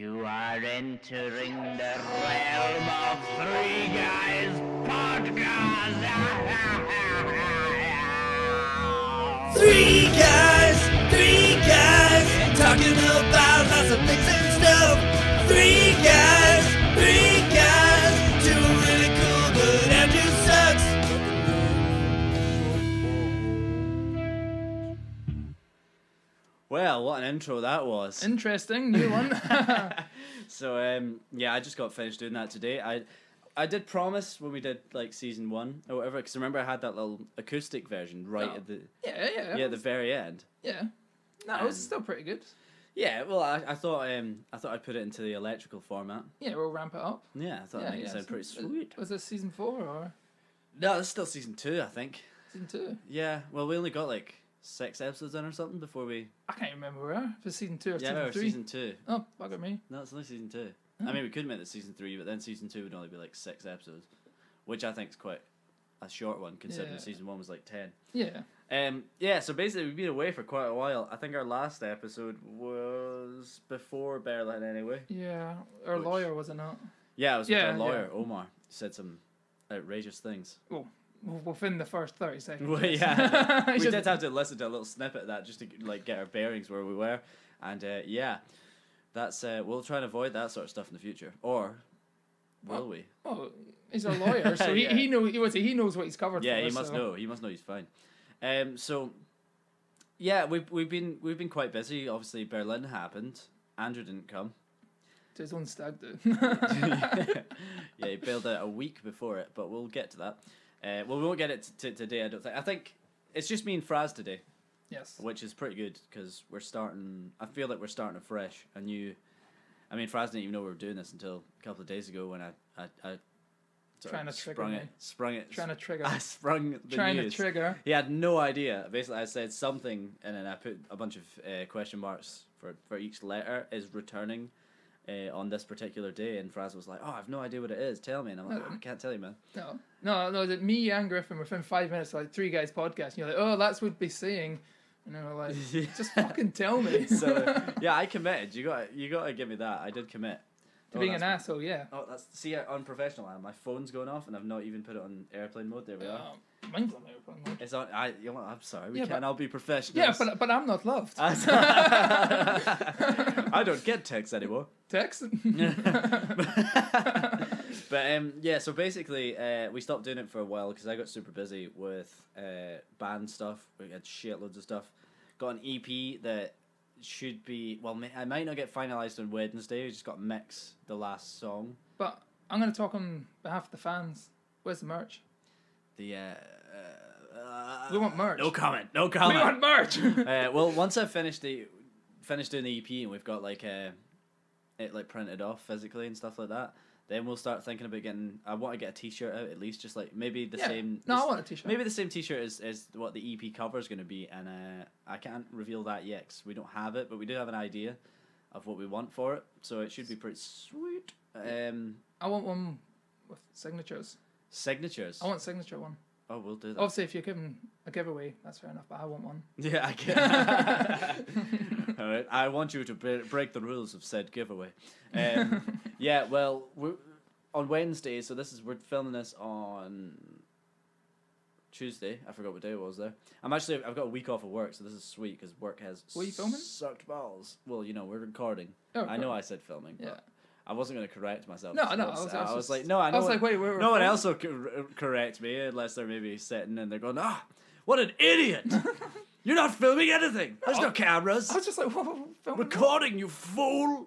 You are entering the realm of Three Guys Podcast. Three guys, talking about lots of things and stuff. Three guys, doing really cool, but Andrew sucks. Well, what an intro that was. Interesting, new one. So, yeah, I just got finished doing that today. I did promise when we did, like, season 1 or whatever, because remember I had that little acoustic version at the... Yeah. Yeah, at the very end. Yeah. No, it was still pretty good. Yeah, well, I thought I'd put it into the electrical format. Yeah, we'll ramp it up. Yeah, I thought it sounded pretty sweet. Was this season 4 or No, it's still season 2, I think. season 2? Yeah, well, we only got, like, 6 episodes in or something before we... I can't remember where. If it's season 2 or Yeah, season 3. season 2. Oh, bugger me. No, it's only season 2. Oh. I mean, we could make it season 3, but then season 2 would only be like 6 episodes, which I think is quite a short one considering season 1 was like 10. Yeah. Yeah, so basically we've been away for quite a while. I think our last episode was before Berlin anyway. Yeah. Our lawyer, was it not? Yeah, it was with our lawyer, Omar. He said some outrageous things. Oh, within the first 30 seconds. Well, yeah. We did have to listen to a little snippet of that just to like get our bearings where we were. And yeah, that's we'll try and avoid that sort of stuff in the future. Or will we? Oh, he's a lawyer, so he knows what he's covered. Yeah, for he us, must so. know. He must know he's fine. So yeah, we've been quite busy. Obviously, Berlin happened. Andrew didn't come. To his own stag do. Yeah, he bailed out a week before it, but we'll get to that. Well, we won't get it today. I don't think. I think it's just me and Fraz today. Yes. Which is pretty good because we're starting. I feel like we're starting afresh. I mean, Fraz didn't even know we were doing this until a couple of days ago when I Trying to trigger me. Sprung it. Trying to trigger. I sprung the Trying news. to trigger. He had no idea. Basically, I said something, and then I put a bunch of question marks for each letter is returning on this particular day. And Fraz was like, "Oh, I have no idea what it is. Tell me." And I'm like, "I can't tell you, man." No. That me and Griffin within 5 minutes, like Three Guys podcast. And you're like, "Oh, that's what we'd be saying." And they were like, "Just fucking tell me." So yeah, I committed. You got to give me that. I did commit. To being an asshole, yeah. Oh, see how unprofessional I am. My phone's going off, and I've not even put it on airplane mode. There we are. Mine's on airplane mode. It's on. I'm sorry. We Yeah, can't all be professionals. Yeah, but I'm not loved. I don't get texts anymore. Text. But yeah, so basically, we stopped doing it for a while because I got super busy with band stuff. We had shitloads of stuff. Got an EP that should be I might not get finalised on Wednesday. We just got to mix the last song. But I'm going to talk on behalf of the fans. Where's the merch? We want merch. No comment. We want merch. Well, once I've finished doing the EP and we've got like it like printed off physically and stuff like that, then we'll start thinking about getting. I want to get a T-shirt out at least, just like maybe the same. No, I want a T-shirt. Maybe the same T-shirt as what the EP cover is going to be, and I can't reveal that yet because we don't have it, but we do have an idea of what we want for it, so it should be pretty sweet. I want one with signatures. Signatures. I want signature one. Oh, we'll do that. Obviously, if you're giving a giveaway, that's fair enough. But I want one. Yeah, I can. All right, I want you to break the rules of said giveaway. Yeah, well, on Wednesday, so we're filming this on Tuesday. I forgot what day it was there. I've got a week off of work, so this is sweet because work has What are you filming? Sucked balls. Well, we're recording. Oh, I know I said filming, but yeah. I wasn't going to correct myself. No. I was like, no, I know. I was like, wait, no one else will correct me unless they're maybe sitting and they're going, what an idiot! You're not filming anything. There's no cameras. I was just like, what? Recording, you fool!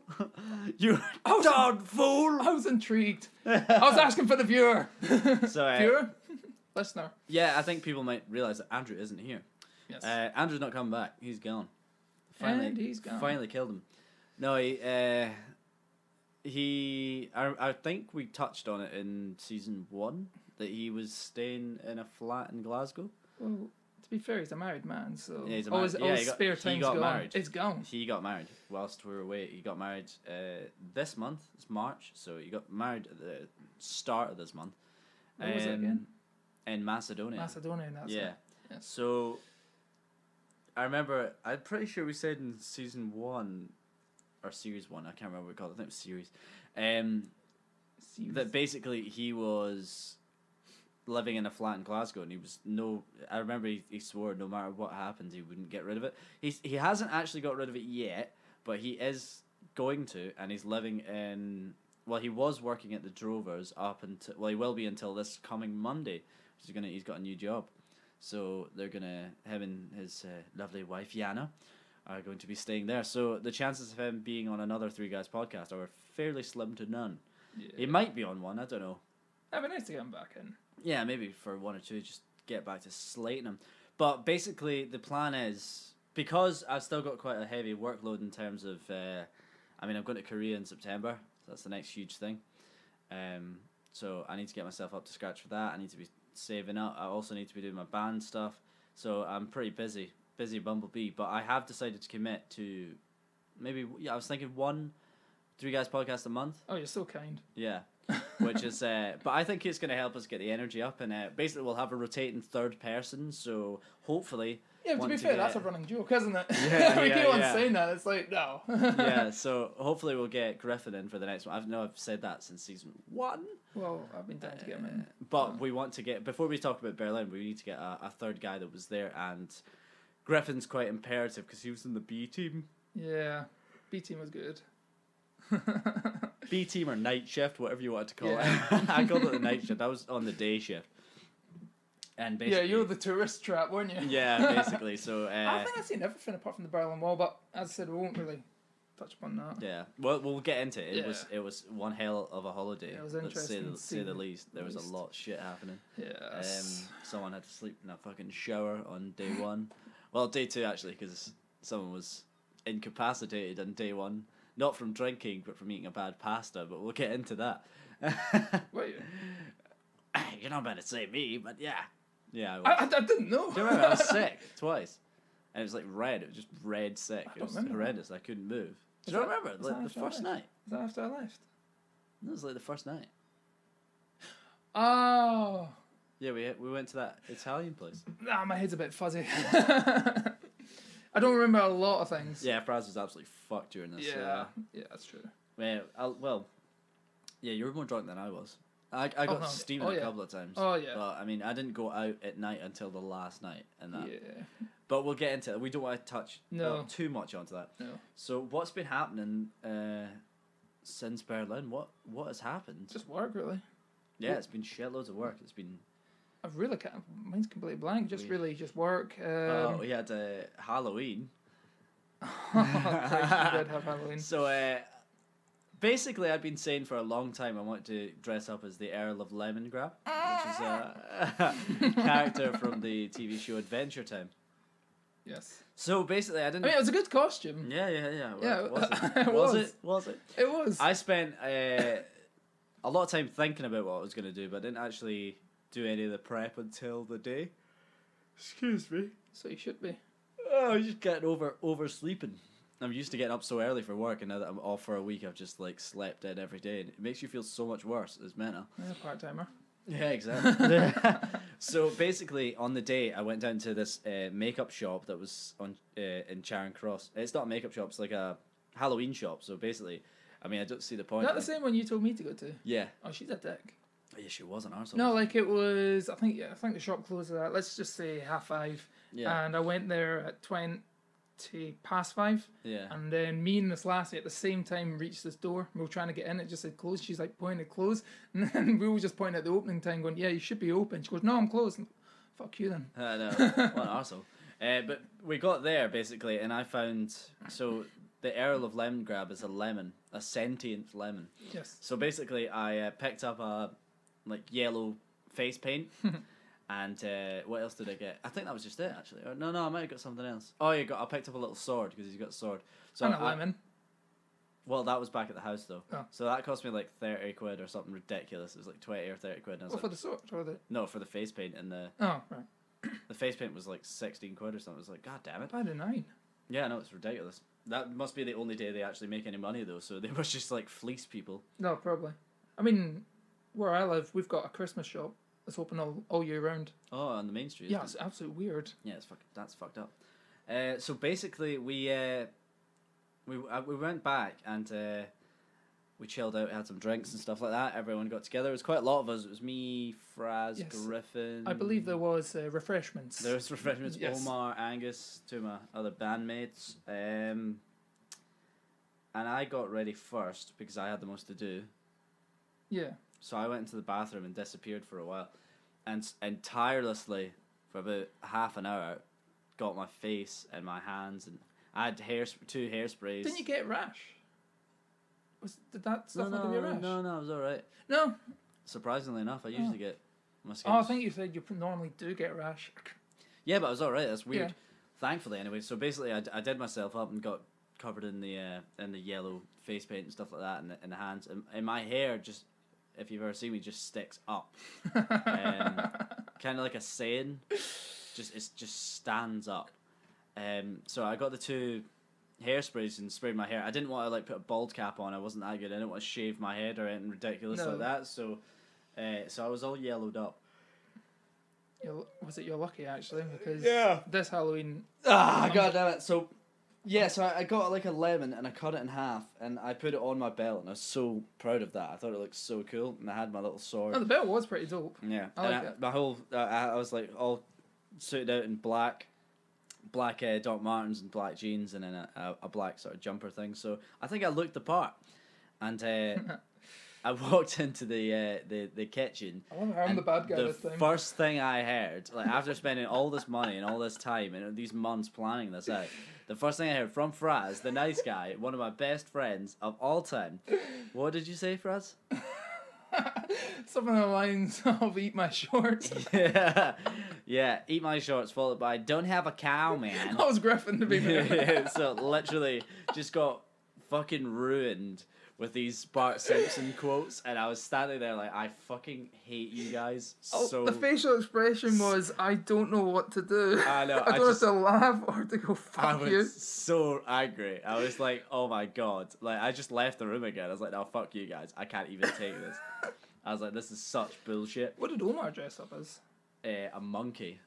You darn fool! I was intrigued. I was asking for the viewer. So, viewer? Listener. Yeah, I think people might realise that Andrew isn't here. Yes. Andrew's not coming back. He's gone. And he's gone. Finally killed him. No, I think we touched on it in season 1 that he was staying in a flat in Glasgow. Well, to be fair, he's a married man, so yeah, he got married. It's gone. He got married whilst we were away. He got married this month. It's March, so he got married at the start of this month. Where was it again? In Macedonia. Macedonia, that's it. Yeah. So I remember. I'm pretty sure we said in season 1 or series 1. I can't remember what we called it. I think it was series. Series. That basically he was living in a flat in Glasgow, and he was I remember he swore no matter what happened he wouldn't get rid of it. He hasn't actually got rid of it yet, but he is going to, and he's living in. Well, he was working at the Drovers up until. Well, he will be until this coming Monday. He's got a new job, so they're gonna him and his lovely wife Yana are going to be staying there. So the chances of him being on another Three Guys podcast are fairly slim to none. Yeah. He might be on one. I don't know. That'd be nice to get him back in. Yeah, maybe for 1 or 2, just get back to slating him. But basically, the plan is, because I've still got quite a heavy workload in terms of, I'm going to Korea in September, so that's the next huge thing. So I need to get myself up to scratch for that. I need to be saving up. I also need to be doing my band stuff. So I'm pretty busy bumblebee. But I have decided to commit to I was thinking 1 Three Guys podcast a month. Oh, you're so kind. Yeah. Which is, but I think it's going to help us get the energy up, and basically we'll have a rotating third person, so hopefully. Yeah, but to be fair, that's a running joke, isn't it? Yeah, we keep on yeah. saying that. It's like, no. Yeah, so hopefully we'll get Griffin in for the next one. I've said that since season 1. Well, I've been trying to get him in. But we want to get, before we talk about Berlin, we need to get a third guy that was there, and Griffin's quite imperative because he was in the B team. Yeah, B team was good. B team or night shift, whatever you want to call Yeah. it. I called it the night shift. I was on the day shift. And basically, Yeah, you're the tourist trap, weren't you? Yeah, basically. So I think I've seen everything apart from the Berlin Wall, but as I said, we won't really touch upon that. yeah, well, we'll get into it. Yeah. It was one hell of a holiday. It was let's interesting to say the see least. There was a lot of shit happening. Yes. Someone had to sleep in a fucking shower on day 1. Well, day 2 actually, because someone was incapacitated on day 1. Not from drinking, but from eating a bad pasta. But we'll get into that. Wait. You're not about to say me, but yeah. Yeah, I was. I didn't know. Do you remember? I was sick twice. And it was like red. It was just red sick. It was remember horrendous. I couldn't move. Do you remember? Like the first night. Is that after I left? It was like the first night. Oh. Yeah, we went to that Italian place. Nah, my head's a bit fuzzy. I don't remember a lot of things. Yeah, Fraz was absolutely fucked during this. Yeah, that's true. Yeah, you were more drunk than I was. I got steaming a couple of times. Oh, yeah. But, I mean, I didn't go out at night until the last night. And that. Yeah. But we'll get into it. We don't want to touch too much onto that. No. So, what's been happening since Berlin? What has happened? Just work, really. Yeah, it's been shitloads of work. It's been... I've really mine's completely blank. Just work. we had Halloween. Christ, you did have Halloween. So, basically, I'd been saying for a long time I wanted to dress up as the Earl of Lemongrab, which is a character from the TV show Adventure Time. Yes. So basically, I didn't. I mean, it was a good costume. Yeah. Yeah, Was it? it Was was. it? Was it? It was. I spent a lot of time thinking about what I was going to do, but I didn't actually do any of the prep until the day. Excuse me. So you should be. Oh, I'm just getting oversleeping. I'm used to getting up so early for work, and now that I'm off for a week, I've just like slept in every day, and it makes you feel so much worse. It's mental. Yeah, part timer. Yeah, exactly. So basically, on the day, I went down to this makeup shop that was on in Charing Cross. It's not a makeup shop; it's like a Halloween shop. So basically, I mean, I don't see the point. Is that the same one you told me to go to? Yeah. Oh, she's a dick. Yeah, she was an arsehole. No, like it was. I think the shop closed at, let's just say 5:30. Yeah. And I went there at 5:20. Yeah. And then me and this lassie at the same time reached this door. We were trying to get in. It just said closed. She's like pointing at close. And then we were just pointing at the opening time going, yeah, you should be open. She goes, no, I'm closed. And, fuck you then. I know. What an arsehole. But we got there, basically, and I found... So, the Earl of Lemongrab is a lemon. A sentient lemon. Yes. So, basically, I picked up a, yellow face paint. And what else did I get? I think that was just it, actually. Or, no, I might have got something else. Oh, I picked up a little sword, because he's got a sword. So And a lemon. Well, that was back at the house, though. Oh. So that cost me 30 quid or something ridiculous. It was 20 or 30 quid. And I was What, for the sword? Or the... No, for the face paint. And Oh, right. the face paint was 16 quid or something. It was god damn it. I did 9. Yeah, no, it's ridiculous. That must be the only day they actually make any money, though. So they must just fleece people. No, probably. I mean, where I live, we've got a Christmas shop that's open all year round. Oh, on the main street. Yeah, it's absolutely weird. Yeah, that's fucked up. So basically, we we went back and we chilled out, had some drinks and stuff like that. Everyone got together. It was quite a lot of us. It was me, Fraz, Yes. Griffin. I believe there was refreshments. There was refreshments. Yes. Omar, Angus, two of my other bandmates. And I got ready first because I had the most to do. Yeah. So I went into the bathroom and disappeared for a while, and tirelessly for about half an hour, got my face and my hands, and I had two hairsprays. Didn't you get a rash? Did that stuff not give you a rash? No, it was all right. No. Surprisingly enough, I usually get my skin. Oh, I think you said you normally do get a rash. Yeah, but it was all right. That's weird. Yeah. Thankfully, anyway. So basically, I did myself up and got covered in the yellow face paint and stuff like that, in the hands, and my hair just, if you've ever seen me, just sticks up, kind of like a saying, it just stands up. So I got the two hairsprays and sprayed my hair. I didn't want to like put a bald cap on. I wasn't that good. I didn't want to shave my head or anything ridiculous like that. So I was all yellowed up. You're lucky actually, because Yeah. this Halloween. God damn it. So I got like a lemon and I cut it in half and I put it on my belt and I was so proud of that. I thought it looked so cool and I had my little sword. Oh, the belt was pretty dope. Yeah, I like it. My whole I was like all suited out in black Doc Martens and black jeans and then a black sort of jumper thing. So I think I looked the part, and I walked into the kitchen. I wonder how I'm the bad guy this time. First thing I heard, like after spending all this money and all this time and these months planning this out, the first thing I heard from Fraz, the nice guy, one of my best friends of all time. What did you say, Fraz? Something along the lines of "eat my shorts." yeah. Eat my shorts, followed by "don't have a cow, man." That was Griffin to be fair. So literally, just got fucking ruined with these Bart Simpson quotes, and I was standing there like, I fucking hate you guys so. The facial expression was, I don't know what to do. I know. I don't know if to laugh or to go fuck I was you. so angry. I was like, oh my god. Like, I just left the room again. I was like, no, fuck you guys. I can't even take this. I was like, this is such bullshit. What did Omar dress up as? A monkey.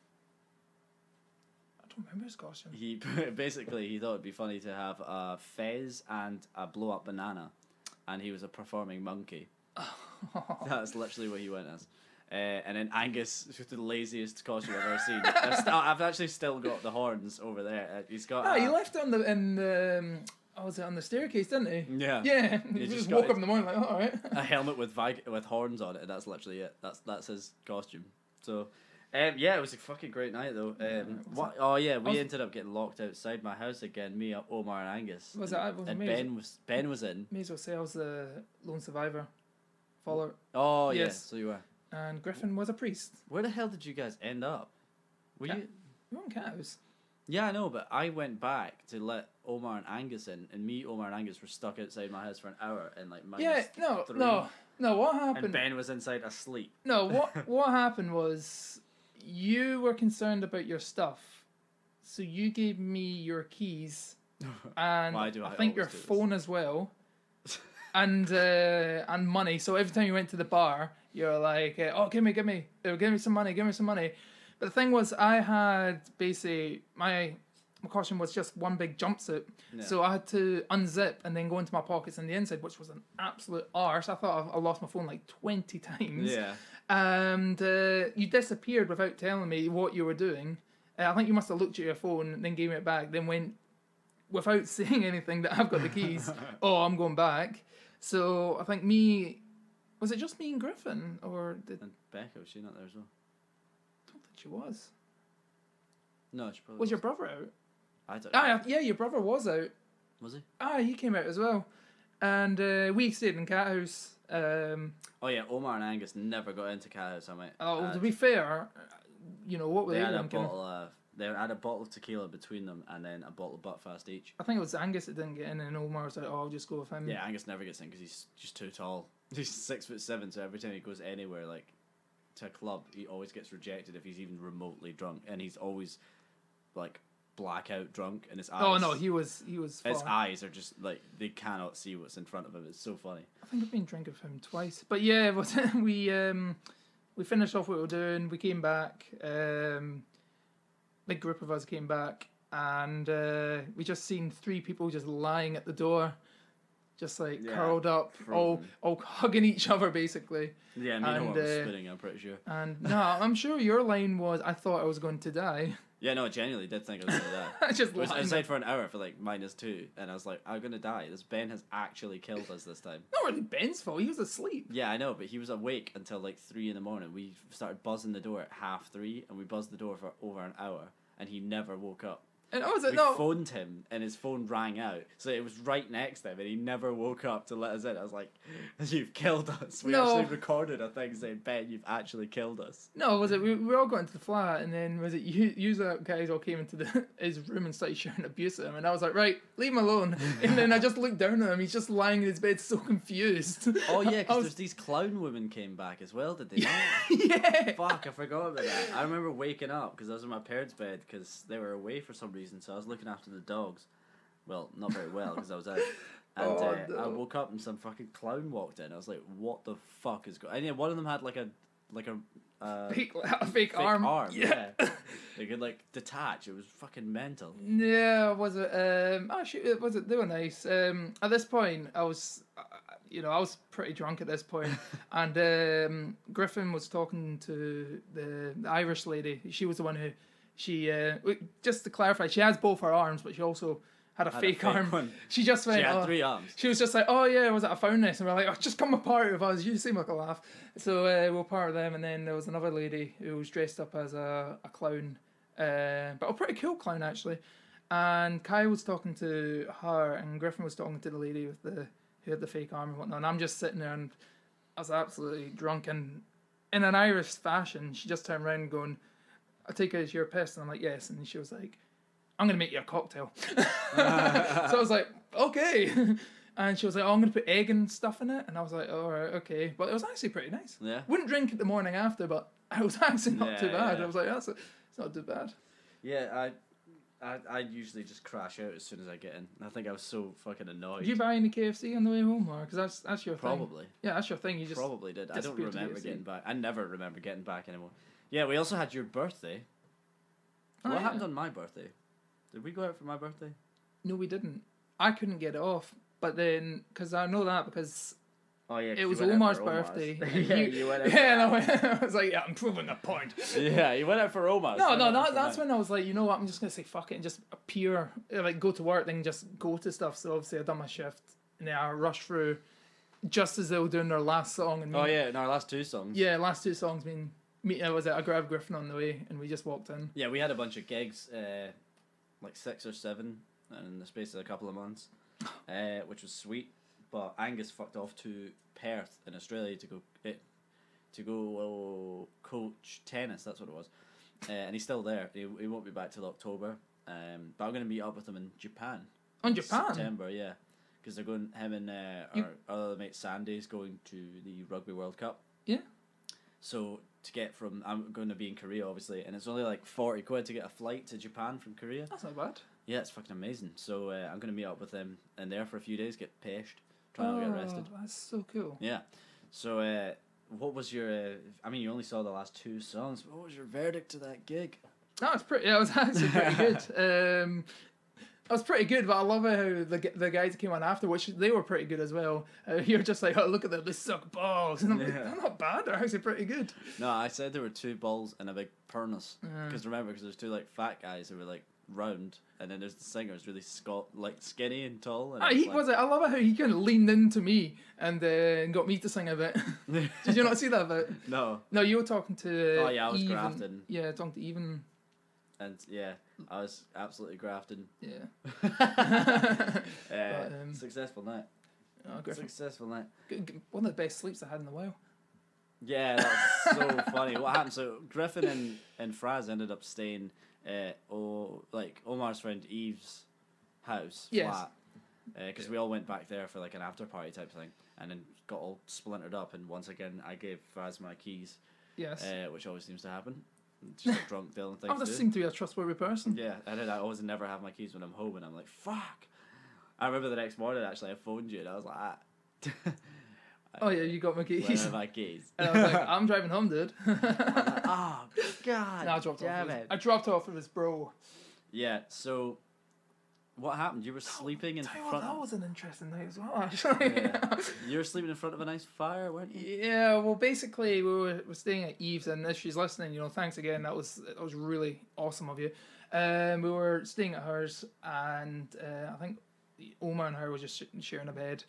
I don't remember his costume. He basically, he thought it'd be funny to have a fez and a blow up banana, and he was a performing monkey. That's literally what he went as. And then Angus, who's the laziest costume I've ever seen. I've actually still got the horns over there. He's got. He left it on on the staircase, didn't he? Yeah. Yeah. He He just just woke got up in the morning like, oh, all right. A helmet with horns on it, and that's literally it. That's his costume. So, it was a fucking great night though. We ended up getting locked outside my house again. Me, Omar, and Angus. Ben was in. May as well say I was the lone survivor. Follower. Oh Yes. yes, so you were. And Griffin was a priest. Where the hell did you guys end up? Were you? We were in Cat House. Yeah, I know, but I went back to let Omar and Angus in, and me, Omar, and Angus were stuck outside my house for an hour in like -3. No. What happened? And Ben was inside asleep. No, what happened was you were concerned about your stuff, so you gave me your keys, and Why do I think your always do this? phone as well, and money. So every time you went to the bar, you're like, "Oh, give me some money." But the thing was, I had basically my costume was just one big jumpsuit, so I had to unzip and then go into my pockets on the inside, which was an absolute arse. I thought I lost my phone like 20 times. Yeah. And you disappeared without telling me what you were doing. I think you must have looked at your phone and then gave me it back, then went without saying anything that I've got the keys. Oh, I'm going back. So I think was it just me and Griffin, or And Becca, was she not there as well? I don't think she was. No, she probably Was your brother out? I don't know. Yeah, your brother was out. Was he? He came out as well. And we stayed in Cat House. Oh yeah, Omar and Angus never got into Cat House, To be fair, what were they they had a drinking? they had a bottle of tequila between them and then a bottle of Buckfast each. I think it was Angus that didn't get in, and Omar was like, "Oh, I'll just go with him." Yeah, Angus never gets in because he's just too tall. He's 6'7", so every time he goes anywhere, like to a club, he always gets rejected if he's even remotely drunk, and he's always like blackout drunk, and his eyes. Oh no, he was. His Fine. eyes are just like they cannot see what's in front of him. It's so funny. I think I've been drinking with him twice, but yeah, we finished off what we were doing. We came back. Big group of us came back, and we just seen 3 people just lying at the door, just like Yeah, curled up, all hugging each other basically. Yeah, me and one was spinning, I'm pretty sure. And no, I'm sure your line was, "I thought I was going to die." Yeah, no, I genuinely did think I was going to die. I just I was lying outside for an hour for like -2, and I was like, I'm going to die. This Ben has actually killed us this time. Not really Ben's fault. He was asleep. Yeah, I know, but he was awake until like 3 in the morning. We started buzzing the door at 3:30, and we buzzed the door for over an hour, and he never woke up. And I was like, We no. phoned him, and his phone rang out, so it was right next to him, and he never woke up to let us in. I was like, "You've killed us." We No. actually recorded a thing saying, "Ben, you've actually killed us." No, was it? We all got into the flat, and then was it you guys all came into his room and started shouting abuse at him, and I was like, right, leave him alone. And then I just looked down at him. He's just lying in his bed, so confused. Oh yeah, I because was- there's these clown women came back as well, did they? not? Yeah. Fuck, I forgot about that. I remember waking up because I was in my parents' bed because they were away for some reason, so I was looking after the dogs. Well, not very well because I was out. And Oh, no. I woke up and some fucking clown walked in. I was like, "What the fuck is going?" And yeah, one of them had like a A fake arm. Yeah, they could like detach. It was fucking mental. Yeah, was it? Actually, was it? They were nice. At this point, I was, I was pretty drunk at this point, and Griffin was talking to the Irish lady. She was the one who, just to clarify, she has both her arms, but she also had a fake arm. one. She just went. She had 3 arms. She was just like, "Oh yeah, was it? I found this," and we're like, "Oh, just come a part of us. You seem like a laugh." So we're part of them, and then there was another lady who was dressed up as a clown, but a pretty cool clown actually. And Kai was talking to her, and Griffin was talking to the lady with who had the fake arm and whatnot. And I'm just sitting there, and I was absolutely drunk, and in an Irish fashion, she just turned around going, "I take it as you're pissed," and I'm like, "Yes," and she was like, "I'm going to make you a cocktail." So I was like, okay. And she was like, "Oh, I'm going to put egg and stuff in it." And I was like, "All right, okay." But it was actually pretty nice. Yeah. Wouldn't drink it the morning after, but it was actually not too Yeah, bad. yeah. I was like, it's not too bad. Yeah, I usually just crash out as soon as I get in. I think I was so fucking annoyed. Did you buy any KFC on the way home, or because that's your thing? Probably. Yeah, that's your thing. You just Probably did. I don't disappeared to remember KFC. getting back. I never remember getting back anymore. Yeah, we also had your birthday. Oh, What yeah. happened on my birthday? Did we go out for my birthday? No, we didn't. I couldn't get it off, but then because I know that because Oh yeah, 'cause it you was went out Omar's for birthday. yeah, you went out. For Yeah, and I was like, yeah, I'm proving the point. Yeah, you went out for Omar's. No, so no, never that's for when I was like, you know what, I'm just gonna say fuck it and just appear, like go to work, then just go to stuff. So obviously I done my shift, and then I rushed through, just as they were doing their last song. And mine. Oh yeah, in our last 2 songs. yeah, last 2 songs. I grabbed Griffin on the way, and we just walked in. Yeah, we had a bunch of gigs, like 6 or 7, in the space of a couple of months, which was sweet. But Angus fucked off to Perth in Australia to go coach tennis. That's what it was, and he's still there. He won't be back till October. But I'm gonna meet up with him in Japan. On Japan? September, yeah, because they're going. Him and our other mate Sandy's going to the Rugby World Cup. Yeah. So to get from, I'm going to be in Korea obviously, and it's only like 40 quid to get a flight to Japan from Korea. That's not bad. Yeah, it's fucking amazing. So I'm going to meet up with them and there for a few days, get peshed, try not to get arrested. That's so cool. Yeah. So what was your? I mean, you only saw the last 2 songs. What was your verdict to that gig? That was pretty. Yeah, it was actually pretty good. It was pretty good, but I love it how the guys that came on after, which they were pretty good as well. You're just like, oh, look at them, they suck balls, and I'm like, they're not bad. They're actually pretty good. No, I said there were 2 balls and a big pernus. Because remember, because there's 2 like fat guys who were like round, and then there's the singer who's really like skinny and tall. And He like, was it. I love it how he kind of leaned into me and got me to sing a bit. Did you not see that bit? No. No, you were talking to. Oh yeah, I was Eve grafting. Yeah, talking to Even. And yeah, I was absolutely grafting. Yeah. Successful night. Oh, Griffin. Successful night. One of the best sleeps I had in a while. Yeah, that's so funny. What happened? So Griffin and Fraz ended up staying at Omar's friend Eve's house flat, because we all went back there for like an after party type thing, and then got all splintered up. And once again, I gave Fraz my keys. Yes. Which always seems to happen. Just a drunk Dylan thing. I just seem to be a trustworthy person. Yeah, and then I always never have my keys when I'm home, and I'm like, fuck. I remember the next morning actually I phoned you and I was like, Oh yeah, you got my keys. where are my keys? And I was like, I'm driving home, dude. I'm like, oh god. No, I dropped damn off. it. I dropped off with his bro. Yeah. So, what happened? You were sleeping in Tell you front. what, that was an interesting night as well, actually. Yeah. You were sleeping in front of a nice fire, weren't you? Yeah, well, basically, we're staying at Eve's, and if she's listening, thanks again. That was really awesome of you. We were staying at hers, and I think Oma and her were just sharing a bed,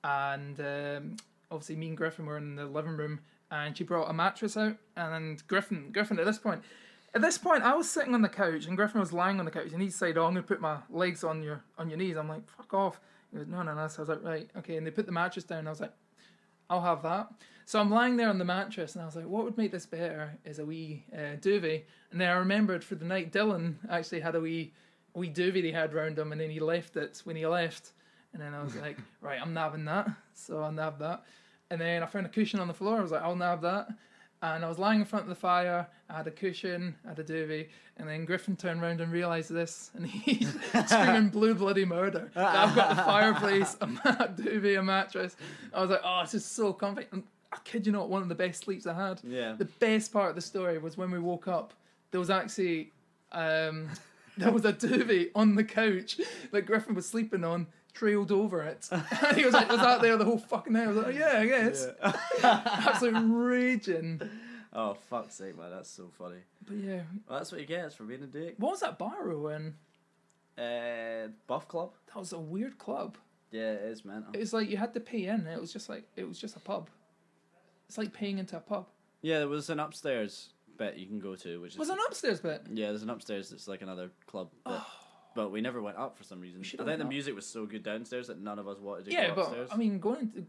and obviously me and Griffin were in the living room, and she brought a mattress out, and Griffin at this point, I was sitting on the couch, and Griffin was lying on the couch, and he said, "Oh, I'm gonna put my legs on your knees." I'm like, "Fuck off." He goes, "No." So I was like, "Right, okay." And they put the mattress down, and I was like, "I'll have that." So I'm lying there on the mattress, and I was like, what would make this better is a wee duvet. And then I remembered for the night, Dylan actually had a wee duvet he had round him, and then he left it when he left. And then I was like, right, I'm nabbing that. So I nabbed that. And then I found a cushion on the floor. I was like, I'll nab that. And I was lying in front of the fire. I had a cushion, I had a duvet, and then Griffin turned around and realised this, and he's screaming blue bloody murder. I've got the fireplace, a duvet, a mattress. I was like, oh, this is so comfy. And I kid you not, one of the best sleeps I had. Yeah. The best part of the story was when we woke up, there was actually there was a duvet on the couch that Griffin was sleeping on, trailed over it. And he was like, was that there the whole fucking night? I was like, oh, yeah, I guess. Yeah. Absolute raging. Oh, fuck's sake, man, that's so funny. But yeah. Well, that's what you get for being a dick. What was that bar we were in? Buff Club? That was a weird club. Yeah, it is, man. It was like you had to pay in. It was just a pub. It's like paying into a pub. Yeah, there was an upstairs bit you can go to, which is... Was an upstairs bit? Yeah, there's an upstairs that's like another club bit. But we never went up for some reason. I think the music was so good downstairs that none of us wanted to go upstairs. But I mean,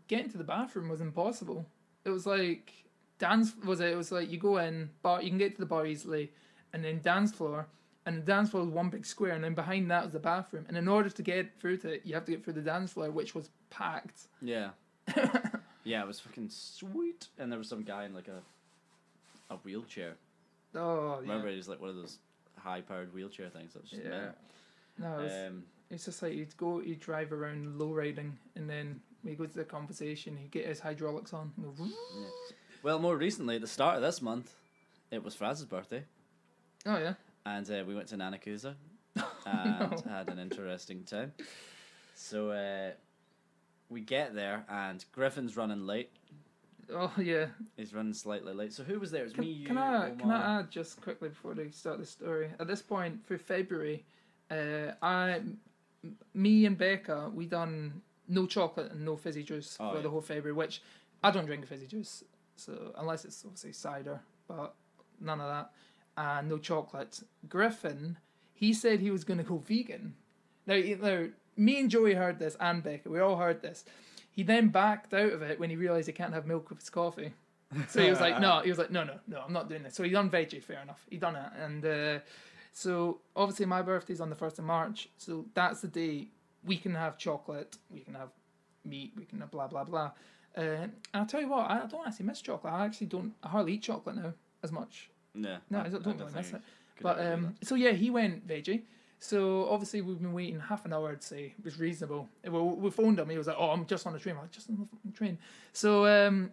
getting to the bathroom was impossible. It was like it was like you go in, bar, you can get to the bar easily, and then dance floor, and the dance floor was one big square, and then behind that was the bathroom. And in order to get through to it, you have to get through the dance floor, which was packed. Yeah. Yeah, it was fucking sweet. And there was some guy in like a wheelchair. Oh, yeah. Remember, he's like one of those high-powered wheelchair things. That was just mental. No, it's just like you'd drive around low riding, and then when you go to the conversation, he'd get his hydraulics on. And go, yeah. Well, more recently, at the start of this month, it was Fraz's birthday. Oh, yeah. And we went to Nanakusa and had an interesting time. So we get there, and Griffin's running late. Oh, yeah. He's running slightly late. So who was there? It was me, you, can Omar. I add just quickly before they start the story? At this point, through February, me and Becca, we done no chocolate and no fizzy juice for the whole February, which I don't drink fizzy juice, so unless it's obviously cider, but none of that. And no chocolate. Griffin, he said he was going to go vegan. Now, me and Joey heard this, and Becca, we all heard this. He then backed out of it when he realised he can't have milk with his coffee. So he was like, no, I'm not doing this. So he done veggie, fair enough. He done it. And so obviously my birthday's on the 1st of March. So that's the day we can have chocolate, we can have meat, we can have blah, blah, blah. And I'll tell you what, I don't actually miss chocolate. I hardly eat chocolate now as much. Yeah. No, I don't really miss it. But so yeah, he went veggie. So obviously we've been waiting half an hour. I'd say it was reasonable. We phoned him. He was like, "Oh, I'm just on the train." I'm like, "Just on the fucking train." So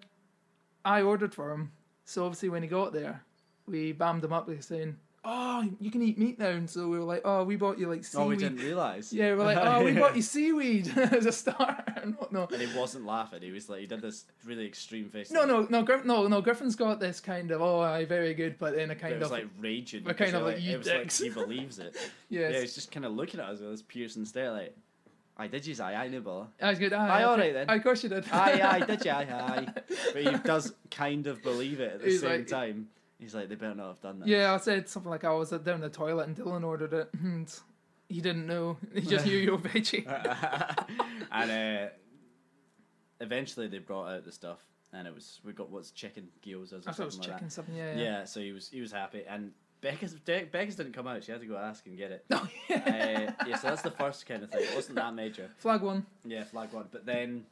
I ordered for him. So obviously when he got there, we bammed him up with saying, "Oh, you can eat meat now." And so we were like, "Oh, we bought you like seaweed." Oh, we didn't realise. Yeah, we were like, "Oh, we bought you seaweed as a starter." And whatnot. And he wasn't laughing. He was like, he did this really extreme face. No. Griffin's got this kind of, "Oh, aye, very good," but then a kind it was of like raging. We're kind of like, "You it was dicks." like he believes it. Yes. Yeah, he's just kind of looking at us with this piercing stare, like, "I did you say I knew, Bella." I was good. Aye, all right then. Of course you did. Aye, did you? Aye. But he does kind of believe it at the same time. He's like, they better not have done that. Yeah, I said something like I was down the toilet and Dylan ordered it, and he didn't know. He just knew you were veggie. And eventually they brought out the stuff, and we got chicken gyozas or I thought it was something like chicken that. something. Yeah. Yeah, so he was happy, and Becca's didn't come out. She had to go ask and get it. Oh, yeah. Yeah, so that's the first kind of thing. It wasn't that major. Flag one. Yeah, flag one. But then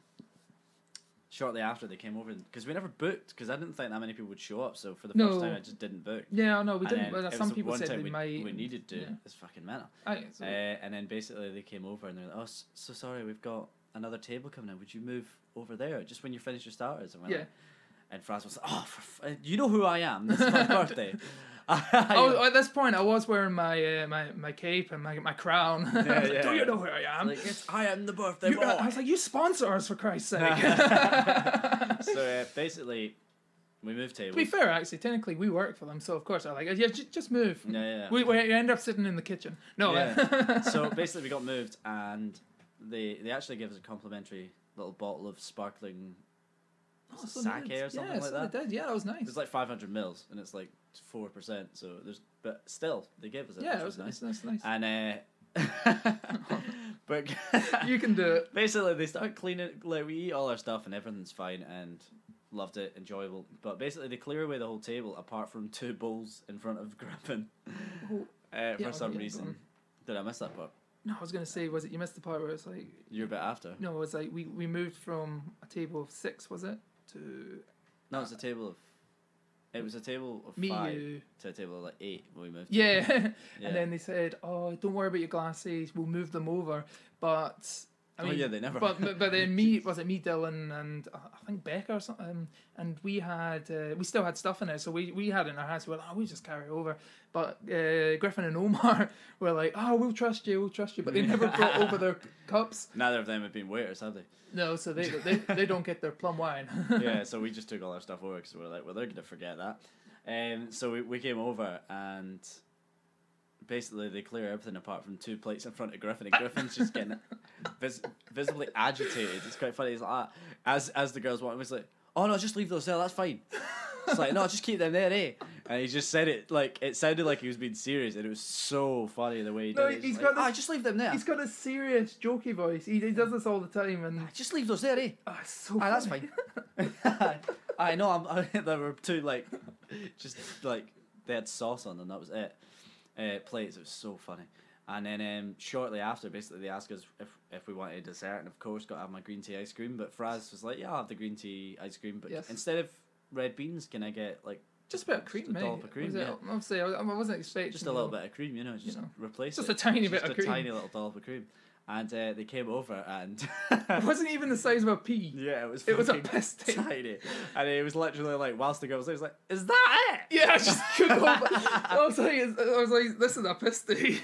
shortly after they came over, because we never booked, because I didn't think that many people would show up. So for the first time, I just didn't book. Yeah, no, we didn't. But But some people said they might. We needed to. Yeah. It's fucking mental. So And then basically they came over and they're like, "Oh, so sorry, we've got another table coming in. Would you move over there just when you finish your starters?" And we're like, And Fraz was like, "Oh, you know who I am. This is my birthday." At this point, I was wearing my cape and my crown. I was like, do you know who I am? Like, yes, I am the birthday boy. I was like, you sponsor us for Christ's sake. So basically, we moved tables. To be fair, actually, technically, we work for them, so of course I like, yeah, just move. Yeah. We end up sitting in the kitchen. No. Yeah. So basically, we got moved, and they actually gave us a complimentary little bottle of sparkling sake or something like that. They did. Yeah, that was nice. It's like 500 mils, and it's like 4%. So but still, they gave us it. Yeah, which it was nice. Nice. And but you can do it. Basically, they start cleaning. Like, we eat all our stuff, and everything's fine, and loved it, enjoyable. But basically, they clear away the whole table apart from 2 bowls in front of Griffin. For some reason. Did I miss that part? No, I was gonna say, was it you missed the part where it's like You're a bit after. No, it was like we moved from a table of 6, was it, to No, it's a table of. It was a table of me, 5 you. to a table of like 8 when we moved. Yeah. Yeah. And then they said, "Oh, don't worry about your glasses. We'll move them over." But I mean, yeah, they never. But then me, Dylan, and I think Becca or something, and we still had stuff in it, so we had it in our hands. We were like, "Oh, we just carry it over." But Griffin and Omar were like, "Oh, we'll trust you," but they never brought over their cups. Neither of them have been waiters, have they? No, so they don't get their plum wine. Yeah, so we just took all our stuff over because we were like, well, they're going to forget that. So we came over, and basically they clear everything apart from 2 plates in front of Griffin, and Griffin's just getting visibly agitated. It's quite funny. He's like, as the girls want, he was like, "Oh no, just leave those there, that's fine." It's like, "No, just keep them there, eh?" And he just said it like it sounded like he was being serious, and it was so funny the way he did it. He's got got just leave them there. He's got a serious, jokey voice. He does this all the time, and Just leave those there, eh? oh, it's so funny. That's fine. I know. There were 2 like, just like they had sauce on them. That was it. Plates. It was so funny. And then shortly after, basically they asked us if we wanted a dessert, and of course got to have my green tea ice cream. But Fraz was like, "Yeah, I'll have the green tea ice cream, but instead of red beans, can I get like just a bit of cream, a dollop of cream?" Yeah. Obviously, I wasn't expecting just a little bit of cream, just replace just it. a tiny bit just of cream, a tiny little dollop of cream. And they came over, and it wasn't even the size of a pea. Yeah, it was a piss tiny, and it was literally like, whilst the girl was there, it was like, "Is that it?" Yeah, I just couldn't go. I was like, "This is a piss tea."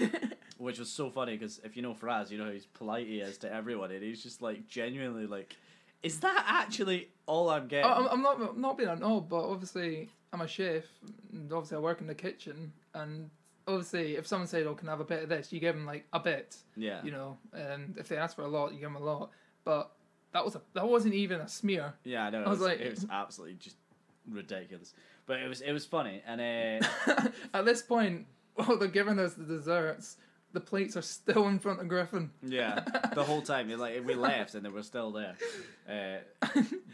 Which was so funny because if you know Fraz, you know how polite he is to everyone, and he's just like genuinely like, "Is that actually all I'm getting?" I'm not being an knob, but obviously I'm a chef, and obviously I work in the kitchen, and obviously if someone said, "Oh, can I have a bit of this?" you give them like a bit. Yeah. And if they ask for a lot, you give them a lot. But that wasn't even a smear. Yeah, I know. It was absolutely just ridiculous, but it was funny, and at this point, while they're giving us the desserts, the plates are still in front of Griffin. Yeah, the whole time. Like, we left and they were still there.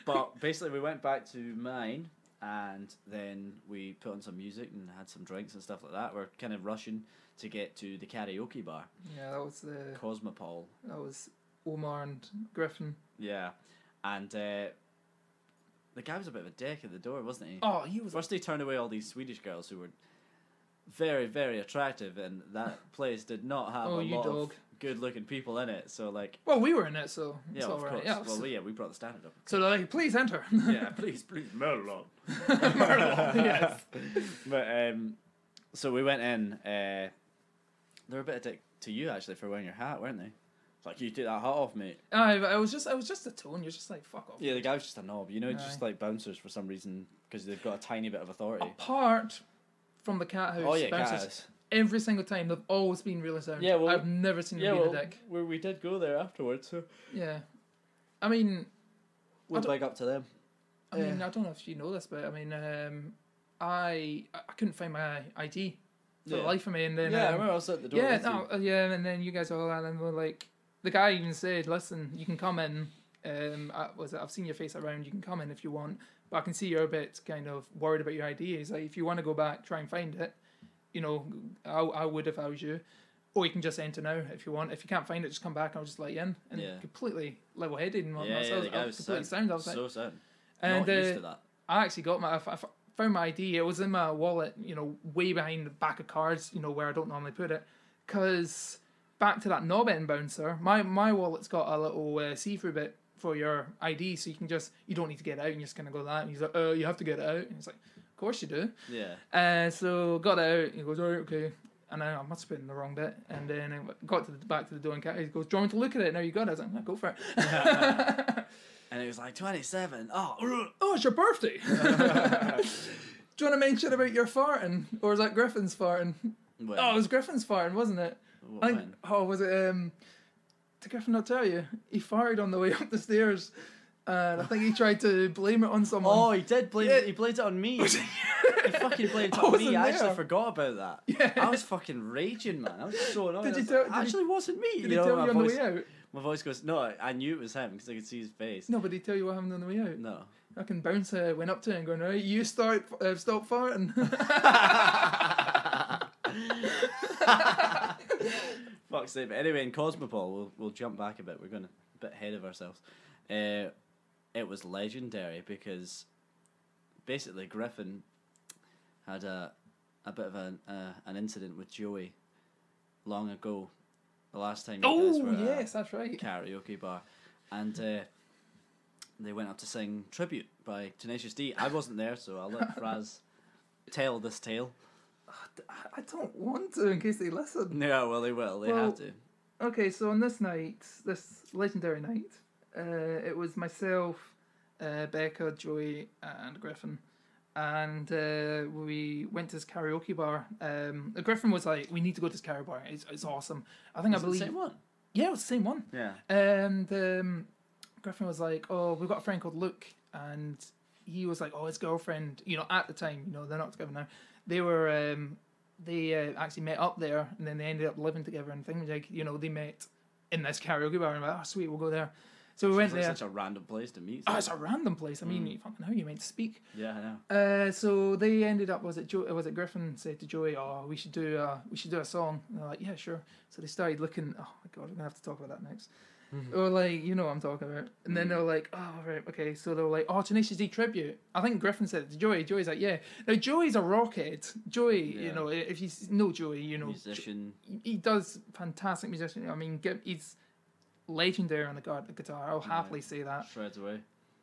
But basically, we went back to mine, and then we put on some music and had some drinks and stuff like that. We're kind of rushing to get to the karaoke bar. Yeah, that was the Cosmopol. That was Omar and Griffin. Yeah, and the guy was a bit of a dick at the door, wasn't he? Oh, he was. First, he turned away all these Swedish girls who were very, very attractive, and that place did not have a lot of good-looking people in it. So, like, well, we were in it, so yeah, of course. Right. Yeah, well, we brought the standard up. So they're like, "Please enter." Yeah, please, Merlot. Merlot, yes. But so we went in. They were a bit of dick to you actually for wearing your hat, weren't they? It's like, "You take that hat off, mate." It was just a tone. You're just like, "Fuck off." Yeah, the guy was just a knob. Just like bouncers for some reason because they've got a tiny bit of authority. Apart from the cat house. Oh yeah, bouncers, cat house. Every single time they've always been really sound. Yeah, well, I've never seen them being a dick. We did go there afterwards, so yeah. I mean, we'll big up to them. I mean, I don't know if you know this, but I mean, I couldn't find my ID for the life of me, and then I remember I was at the door. Yeah, and then you guys all and were like, the guy even said, "Listen, you can come in. I've seen your face around. You can come in if you want, but I can see you're a bit kind of worried about your ID." He's like, "If you want to go back, try and find it. I would if I was you, or you can just enter now if you want. If you can't find it, just come back. I'll just let you in." And completely level-headed and whatnot. Yeah, the guy was completely sound. I was so sound. And not used to that. I actually got I found my ID. It was in my wallet, way behind the back of cards, where I don't normally put it. Because back to that knob end bouncer, my wallet's got a little see-through bit for your ID, so you don't need to get out, and you just kind of go that. And he's like, you have to get out. And he's like, of course you do. Yeah. So got out. He goes, all right, okay. And I must have been in the wrong bit. And then I got to the back to the door and he goes, do you want me to look at it? Now you got it. I was like, no, go for it. And it was like 27. Oh, it's your birthday. Do you want to mention about your farting? Or was that Griffin's farting? when? Oh, it was Griffin's farting, wasn't it? When? Was it? Did Griffin not tell you? He farted on the way up the stairs. And I think he tried to blame it on someone. Oh, he did blame it. He blamed it on me. He fucking blamed it on me. I actually forgot about that. Yeah. I was fucking raging, man. I was so annoyed. Did you tell? Actually, wasn't me. Did he tell you on the way out? My voice goes, no, I knew it was him because I could see his face. No, but did he tell you what happened on the way out? No. I can bounce went up to him and going, right, you stop farting. Fuck's sake. But anyway, in Cosmopol, we'll jump back a bit. We're going a bit ahead of ourselves. It was legendary because basically Griffin had a bit of an incident with Joey long ago. The last time you guys were yes, that's right. karaoke bar, and they went up to sing Tribute by Tenacious D. I wasn't there, so I'll let Fraz tell this tale. I don't want to in case they listen. Yeah, well, they will. They have to. Okay, so on this night, this legendary night, it was myself, Becca, Joey, and Griffin. And we went to this karaoke bar. Griffin was like, we need to go to this karaoke bar. It's awesome. I believe... the same one? Yeah, it was the same one. Yeah. And Griffin was like, oh, we've got a friend called Luke. And he was like, oh, his girlfriend, at the time, they're not together now. They were, they actually met up there. And then they ended up living together and things like, they met in this karaoke bar. And I'm like, oh, sweet, we'll go there. So we went there. Such a random place to meet. Oh, it's a random place. I mean, you fucking know you meant to speak. Yeah, I know. So they ended up. Was it Griffin said to Joey, "Oh, we should do a song." And they're like, "Yeah, sure." So they started looking. Oh my god, we're gonna have to talk about that next. Or like, you know what I'm talking about. And then they were like, "Oh, right, okay." So they were like, "Oh, Tenacious D tribute." I think Griffin said it to Joey. Joey's like, "Yeah." Now Joey's a rockhead. Joey, if you know Joey, musician. He does fantastic musician. I mean, he's legendary on the guitar. I'll happily say that. Shreds away.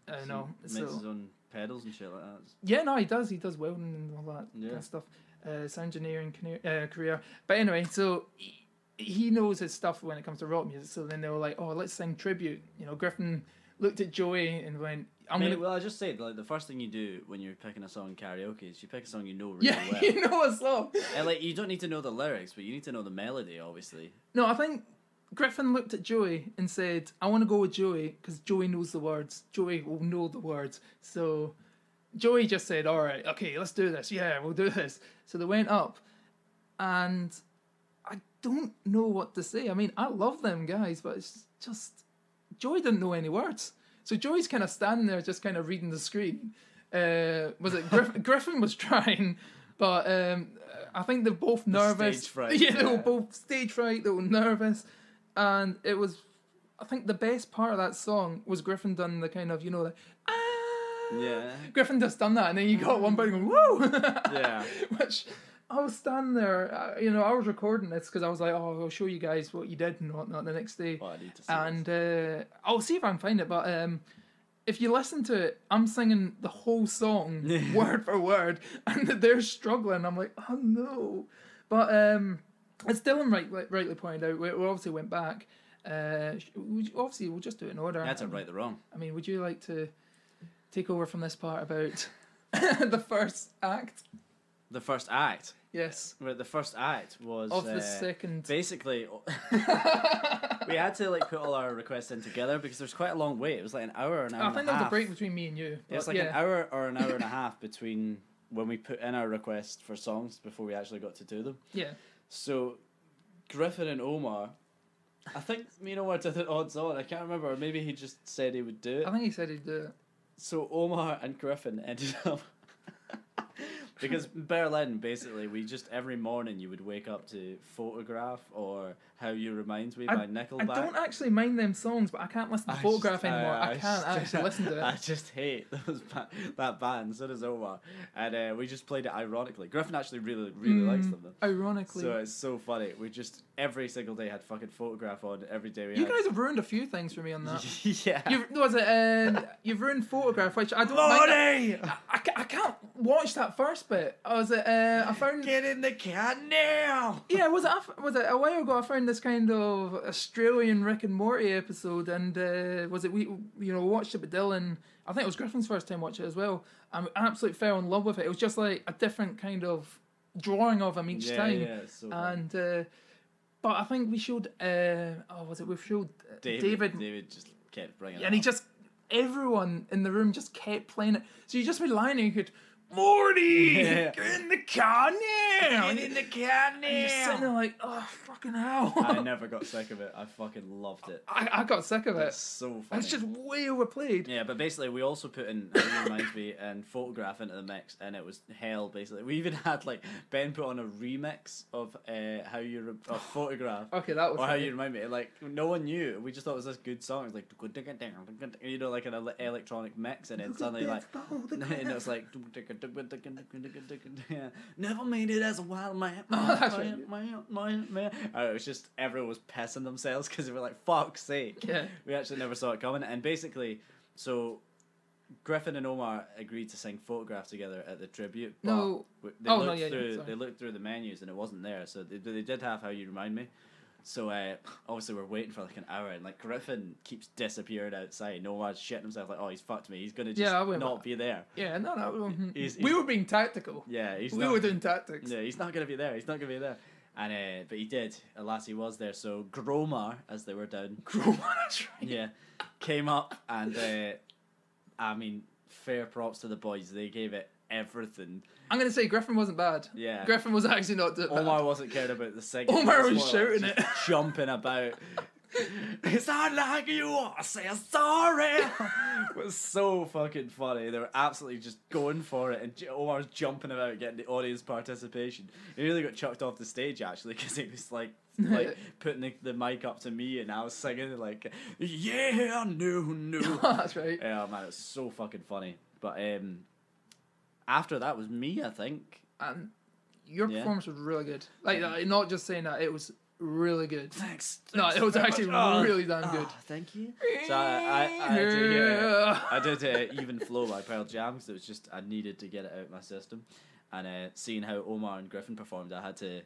I know. Makes his own pedals and shit like that. Yeah, no, he does. He does welding and all that kind of stuff. Sound engineering career. But anyway, so he knows his stuff when it comes to rock music. So then they were like, "Oh, let's sing tribute." Griffin looked at Joey and went, Well, I just said, like, the first thing you do when you're picking a song in karaoke is you pick a song you know really well. You know a song. And like, you don't need to know the lyrics, but you need to know the melody, obviously. No, I think Griffin looked at Joey and said, I want to go with Joey because Joey knows the words. Joey will know the words. So Joey just said, all right, okay, let's do this. Yeah, we'll do this. So they went up and I don't know what to say. I mean, I love them guys, but it's just, Joey didn't know any words. So Joey's kind of standing there just kind of reading the screen. Was it Griffin was trying, but I think they're both nervous. Stage fright. Yeah, they were both stage fright. They were nervous. And it was, I think the best part of that song was Griffin done the kind of, like, ah. Yeah. Griffin just done that, and then you got one part going, woo! Yeah. Which, I was standing there, I was recording this because I was like, oh, I'll show you guys what you did and whatnot the next day. Oh, I need to see and this. I'll see if I can find it, but if you listen to it, I'm singing the whole song, word for word, and they're struggling. I'm like, oh no. But, as Dylan rightly pointed out, we obviously went back. We'll just do it in order. That's a right the wrong. I mean, would you like to take over from this part about the first act? The first act? Yes. Right, the first act was... Of the second... Basically, we had to put all our requests in together because there's quite a long wait. It was like an hour and a half. I think there was a break between me and you. It was like an hour or an hour and a half between when we put in our requests for songs before we actually got to do them. Yeah. So, Griffin and Omar, I think me and Omar did it odds on. I can't remember. Or maybe he just said he would do it. I think he said he'd do it. So Omar and Griffin ended up... Because Berlin, basically, we just every morning you would wake up to Photograph or How You Remind Me by Nickelback. I don't actually mind them songs, but I can't listen to Photograph anymore. I can't actually listen to it. I just hate that band. So does Omar, and we just played it ironically. Griffin actually really likes them. Though. Ironically, so it's so funny. We just every single day had fucking Photograph on every day we You had. guys have ruined a few things for me on that. Yeah. You've ruined Photograph, which I don't Morty! I can't watch that first bit. I found Get in the car now! yeah, was it a while ago? I found this kind of Australian Rick and Morty episode, and we watched it with Dylan. I think it was Griffin's first time watching it as well. I absolutely fell in love with it. It was just like a different kind of drawing of him each time. Yeah, it's so fun. And but I think we showed we showed David. David just kept bringing it And he up. just everyone in the room just kept playing it. So you just be lying and you could, Morty, Yeah. get in the car now. Get in the car And you're sitting there now! like, oh fucking hell. I never got sick of it. I fucking loved it. I got sick of it. It's so funny. It's just way overplayed. Yeah, but basically we also put in It Reminds Me and Photograph into the mix, and it was hell basically. We even had like Ben put on a remix of of Photograph. Okay, that was Or How funny. You Remind Me. Like no one knew. We just thought it was this good song. It was like like an electronic mix, and then suddenly like and it was like never made it as a wild man. that's right. Man. It was just everyone was pissing themselves because they were like, fuck's sake. Yeah. We actually never saw it coming. And basically, so Griffin and Omar agreed to sing Photograph together at the tribute. But No. They Oh, looked no, yeah, through, sorry. they looked through the menus and it wasn't there. So they did have How You Remind Me. So obviously we're waiting for like an hour, and like Griffin keeps disappearing outside. And Omar's shitting himself like, oh, he's fucked me. He's gonna just not be there. Yeah, no. He's- We were being tactical. Yeah, he's We not, were doing tactics. yeah, he's not gonna be there. He's not gonna be there. And but he did. Alas, he was there. So Gromar, as they were down, That's right. yeah, came up, and I mean, fair props to the boys. They gave it everything. I'm gonna say Griffin wasn't bad. Yeah. Griffin was actually not bad. Omar wasn't caring about the singing. Omar He was more shouting just it. jumping about. It's not like you want to say sorry. It was so fucking funny. They were absolutely just going for it, and Omar was jumping about, getting the audience participation. He really got chucked off the stage actually because he was like putting the mic up to me, and I was singing like, yeah, no. That's right. Yeah, man, it was so fucking funny. But after that was me, I think. And your Yeah. performance was really good. Like, not just saying that, it was really good. Thanks. No, it was very actually much. really damn good. Thank you. So I did Even Flow by Pearl Jam, because it was just, I needed to get it out of my system. And seeing how Omar and Griffin performed, I had to,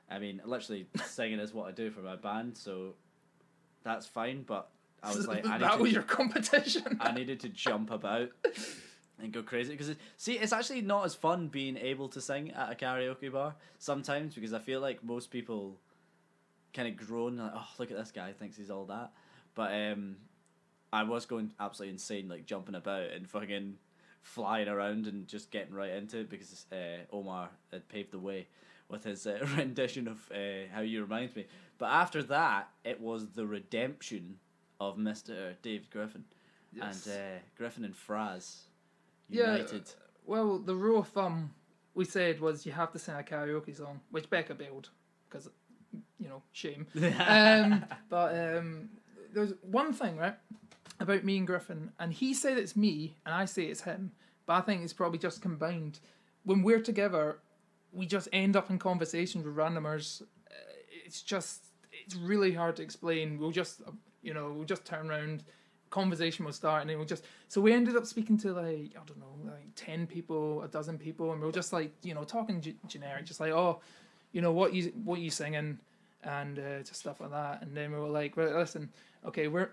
I mean, literally singing is what I do for my band, so that's fine, but I was like, that was your competition. I needed to jump about and go crazy, because it's actually not as fun being able to sing at a karaoke bar sometimes, because I feel like most people kind of groan like, oh, look at this guy, thinks he's all that. But I was going absolutely insane, like jumping about and fucking flying around and just getting right into it, because Omar had paved the way with his rendition of How You Remind Me. But after that, it was the redemption of Mr. David Griffin. Yes. And Griffin and Fraz Yeah. united. Well, the rule of thumb we said was you have to sing a karaoke song, which Becca bailed because, shame. But there's one thing, right, about me and Griffin, and he said it's me, and I say it's him, but I think it's probably just combined. When we're together, we just end up in conversations with randomers. It's really hard to explain. We'll just turn around, conversation will start, and then so we ended up speaking to like 10 people, a dozen people, and we were just like talking generic, just like, oh, what you singing, and just stuff like that. And then we were like, well, listen, okay, we're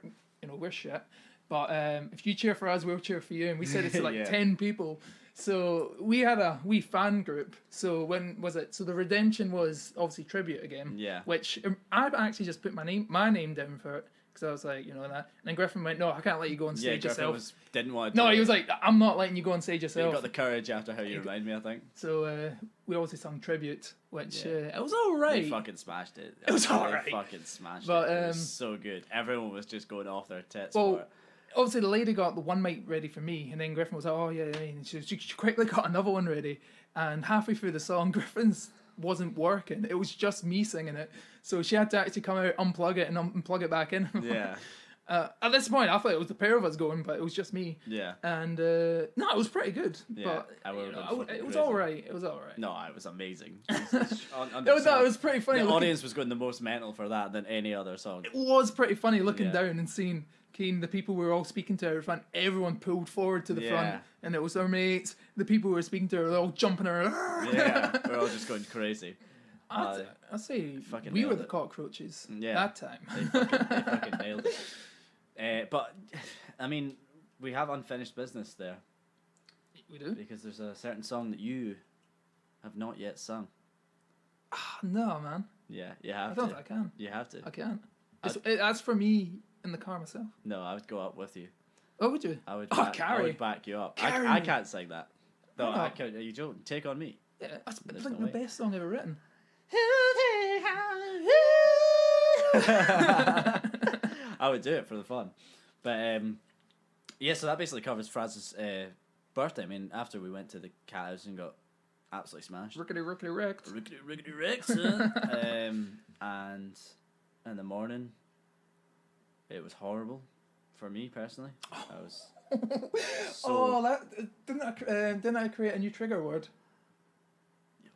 shit, but if you cheer for us, we'll cheer for you. And we said it to like Yeah. 10 people. So we had a wee fan group. So when was it? So the redemption was obviously tribute again. Yeah. Which I've actually just put my name down for it, because I was like, that. And then Griffin went, no, I can't let you go on Yeah, stage Griffin yourself. didn't want to No, do he it. was like, I'm not letting you go on stage He yourself. got the courage after How You Remind Me, I think. So we obviously sung tribute, which Yeah. it was all right. They fucking smashed it. It was They alright. fucking smashed But, it. It was so good. Everyone was just going off their tits Well, for it. obviously the lady got the one mic ready for me, and then Griffin was like, oh yeah, and she quickly got another one ready, and halfway through the song, Griffin's wasn't working. It was just me singing it, so she had to actually come out, unplug it, and unplug it back in. Yeah. At this point, I thought it was the pair of us going, but it was just me. Yeah. And no, it was pretty good. Yeah, But it was all right. It was all right. No, it was amazing. It was pretty funny. The audience was going the most mental for that than any other song. It was pretty funny looking down and seeing the people we were all speaking to out front. Everyone pulled forward to the front, and it was our mates. The people we were speaking to were all jumping around. Yeah, we're all just going crazy. I'd say we were the cockroaches that time. They fucking nailed it. But I mean, we have unfinished business there. We do, because there's a certain song that you have not yet sung. No, man. Yeah, you have I to. don't think I can. You have to. I can't. That's for me in the car myself. No, I would go up with you. Oh, would you? I would. Carrie. I would back you up. Carrie I me. can't sing that. No, I can't. Are you joking? Take on me. Yeah, that's There's like no the way. best song ever written. I would do it for the fun, but yeah. So that basically covers Fraz's birthday. I mean, after we went to the cat house and got absolutely smashed. Rickety wrecked. Rickety wrecked, son. And in the morning, it was horrible for me personally. I was. Didn't I create a new trigger word?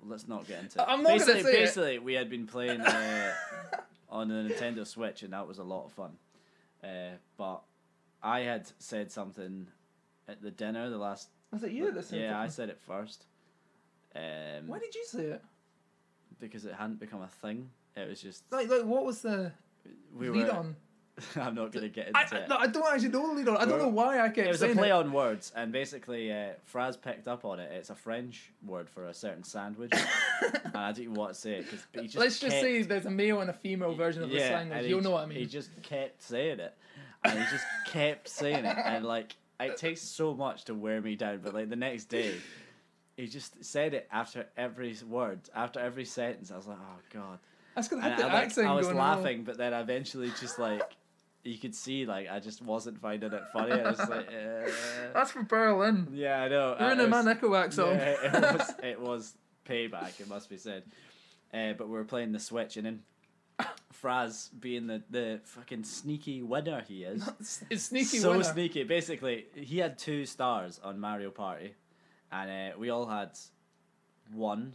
Let's not get into it. I'm not gonna say basically, we had been playing on the Nintendo Switch, and that was a lot of fun. But I had said something at the dinner the last. Was it you that said Yeah, something? I said it first. Why did you say it? Because it hadn't become a thing. It was just Like what was the lead on? I'm not going to get into it. No, I don't actually know the lead on. I don't know why I kept saying it. It was a play on words, and basically Fraz picked up on it. It's a French word for a certain sandwich. And I didn't want to say it because he just Let's just say there's a male and a female version of the slang. You'll know what I mean. He just kept saying it, and he just kept saying it, and like it takes so much to wear me down. But like the next day, he just said it after every word, after every sentence. I was like, oh god. That's because And the accent I was going laughing, but then I eventually just like. You could see, like, I just wasn't finding it funny. I was like, That's for Berlin. yeah, I know. You're in a Man Echowack song. Yeah, it was payback, it must be said. But we were playing the Switch, and then Fraz, being the fucking sneaky winner he is. It's sneaky so winner. sneaky. Basically, he had 2 stars on Mario Party, and we all had 1.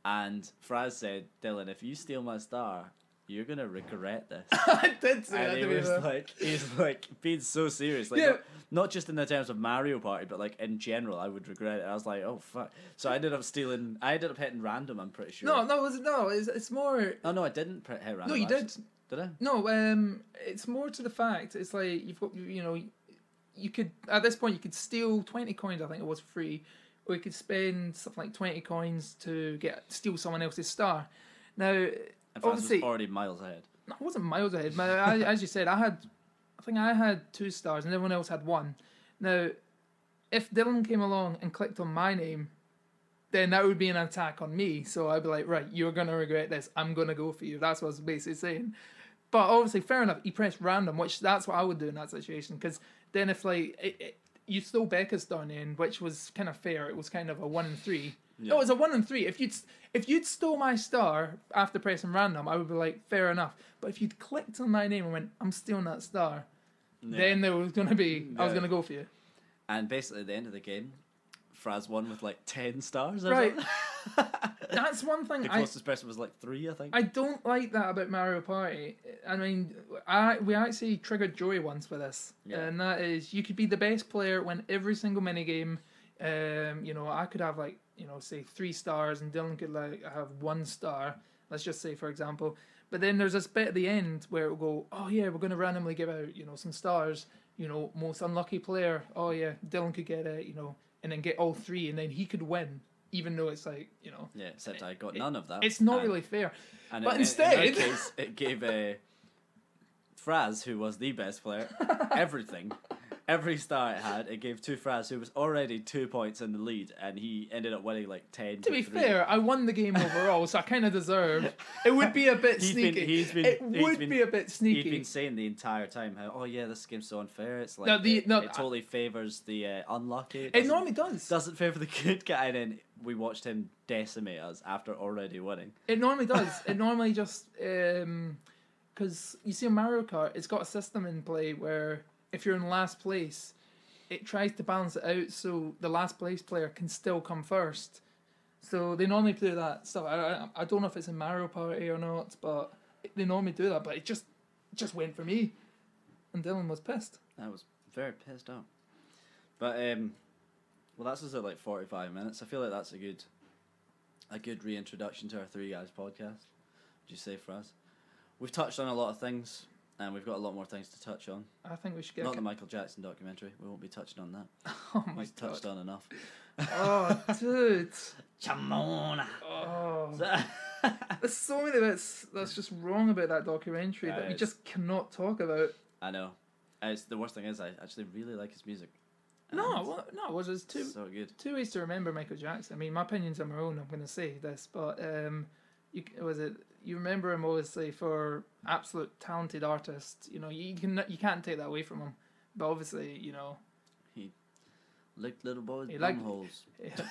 And Fraz said, Dylan, if you steal my star, you're gonna regret this. I did say that And to he me. was he's like being so serious, like Yeah. not just in the terms of Mario Party, but like in general, I would regret it. I was like, oh fuck. So I ended up hitting random. I'm pretty sure. It's more. Oh no, I didn't hit random. No, you actually. did. Did I? No, it's more to the fact. It's like you've got, you could at this point you could steal 20 coins. I think it was free, or you could spend something like 20 coins to steal someone else's star. Now. And Fraz Obviously, was already miles ahead. I wasn't miles ahead. As you said, I think I had 2 stars and everyone else had 1. Now, if Dylan came along and clicked on my name, then that would be an attack on me. So I'd be like, right, you're going to regret this. I'm going to go for you. That's what I was basically saying. But obviously, fair enough, he pressed random, which that's what I would do in that situation. Because then if you stole Becca's star name, which was kind of fair, it was kind of a 1 in 3. Yeah. No, it was a 1 in 3. If you'd stole my star after pressing random, I would be like, fair enough. But if you'd clicked on my name and went, I'm stealing that star, then there was gonna be I was gonna go for you. And basically, at the end of the game, Fraz won with like 10 stars. Right. That's one thing. The closest person was like 3, I think. I don't like that about Mario Party. I mean, we actually triggered Joey once for this, and that is you could be the best player when every single minigame. I could have like say 3 stars, and Dylan could like have 1 star. Let's just say, for example. But then there's this bit at the end where it will go, oh yeah, we're going to randomly give out some stars. Most unlucky player. Oh yeah, Dylan could get it. And then get all 3, and then he could win. Even though it's like, Yeah, except I got none of that. It's not really fair. And but in instead... that case, it gave Fraz, who was the best player, everything. Every star it had, it gave to Fraz, who was already 2 points in the lead, and he ended up winning like 10 To be 3. fair, I won the game overall, so I kind of deserve. It would be a bit sneaky. It would be a bit sneaky. He's been saying the entire time how, oh yeah, this game's so unfair. It's like it totally favours the unlucky. It normally does. Doesn't favour the good guy, and then we watched him decimate us after already winning. It normally does. It normally just because because you see in Mario Kart, it's got a system in play where if you're in last place, it tries to balance it out so the last place player can still come first. So they normally do that stuff. I don't know if it's in Mario Party or not, but they normally do that. But it just went for me, and Dylan was pissed. I was very pissed off. But well, that's us at like 45 minutes. I feel like that's a good reintroduction to our Three Guys podcast. Would you say, Fraz? We've touched on a lot of things, and we've got a lot more things to touch on. I think we should get not the Michael Jackson documentary. We won't be touching on that. Oh my We've god! touched on enough. Oh, dude! Come on! Oh, there's so many bits that's just wrong about that documentary that we just cannot talk about. I know. It's the worst thing is I actually really like his music. No, it was just so good. Two ways to remember Michael Jackson. I mean, my opinions are my own. I'm going to say this, but you remember him obviously for absolute talented artist. You know, you can't take that away from him. But obviously, you know, he liked little boys' holes.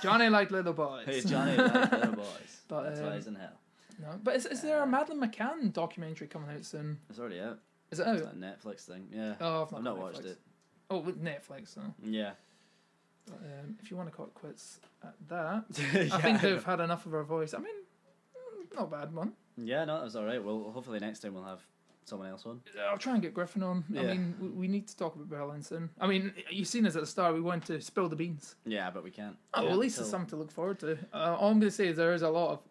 Johnny liked little boys. Hey, Johnny liked little boys. But, that's why he's in hell. No, but is there a Madeleine McCann documentary coming out soon? It's already out. Is it out? It's that Netflix thing. Yeah. Oh, I've not watched it. Oh, with Netflix, though. Yeah. But, if you want to call it quits at that, yeah. I think they've had enough of our voice. I mean, not a bad one. Yeah, no, that was alright. Well, hopefully next time we'll have someone else on. I'll try and get Griffin on. Yeah. I mean, we need to talk about Berlin soon. I mean, you've seen us at the start. We went to spill the beans. Yeah, but we can't. Oh, well, at least it's something to look forward to. All I'm going to say is there is a lot of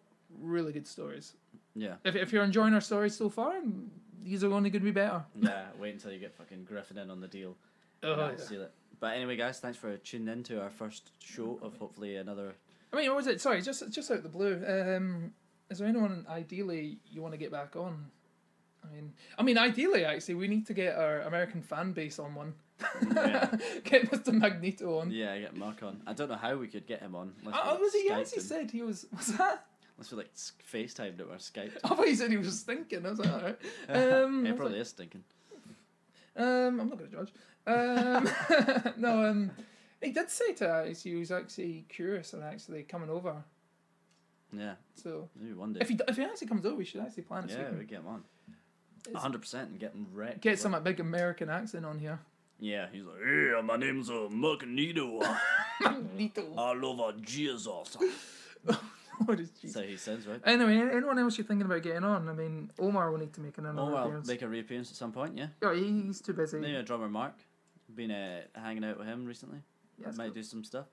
really good stories. Yeah. If you're enjoying our stories so far, these are only going to be better. Yeah, wait until you get fucking Griffin in on the deal. Oh, See it. But anyway, guys, thanks for tuning in to our first show of hopefully another. I mean, what was it? Sorry, just out the blue. Is there anyone ideally you want to get back on? I mean, ideally, actually, we need to get our American fan base on one. Yeah. Get Mr. Magneto on. Yeah, get Mark on. I don't know how we could get him on. He actually said he was. Was that? Unless we FaceTimed it or Skyped. I thought he said he was stinking. I was like, alright. He probably is stinking. I'm not going to judge. No, he did say to us he was actually curious and actually coming over. Yeah. So maybe one day. If he actually comes over, we should actually plan it. Yeah, we get him on. 100% and get him wrecked. Get some big American accent on here. Yeah, he's like, hey, my name's Magneto. Magneto. I love Jesus. What is Jesus? So he says, right? Anyway, anyone else you're thinking about getting on? I mean, Omar will need to make another appearance. Make a reappearance at some point, yeah. Oh, he's too busy. Maybe a drummer Mark. Been hanging out with him recently. Yeah, might do some stuff.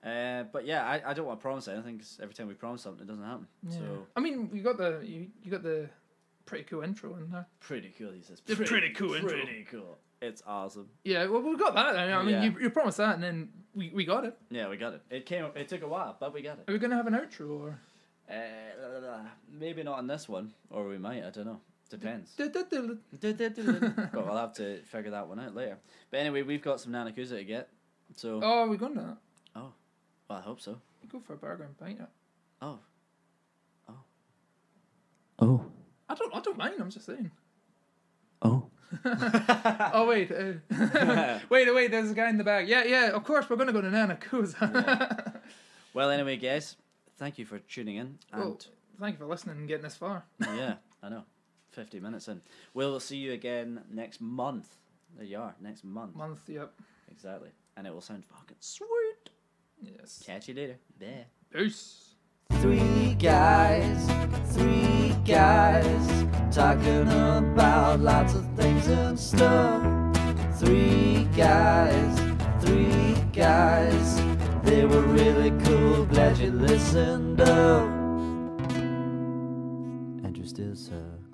But yeah, I don't want to promise anything because every time we promise something, it doesn't happen. Yeah. So I mean, you got the pretty cool intro in there. Pretty cool, he says. Pretty cool intro. Pretty cool. It's awesome. Yeah, well, we got that. I mean, you promised that, and then we got it. Yeah, we got it. It took a while, but we got it. Are we gonna have an outro or? Maybe not on this one, or we might. I don't know. Depends. But we'll have to figure that one out later. But anyway, we've got some Nanakusa to get. So. Oh, are we going to that? Oh, well, I hope so. We go for a burger and pint. Oh. I don't mind. I'm just saying. Oh. Oh wait. Wait. There's a guy in the back. Yeah. Of course, we're gonna go to Nanakusa. Yeah. Well, anyway, guys, thank you for tuning in. And thank you for listening and getting this far. Yeah, I know. 50 minutes in. We'll see you again next month. There you are. Next month. Yep. Exactly. And it will sound fucking sweet. Yes. Catch you later. Bye. Peace. Three guys, talking about lots of things and stuff. Three guys, they were really cool, glad you listened up. And you still suck.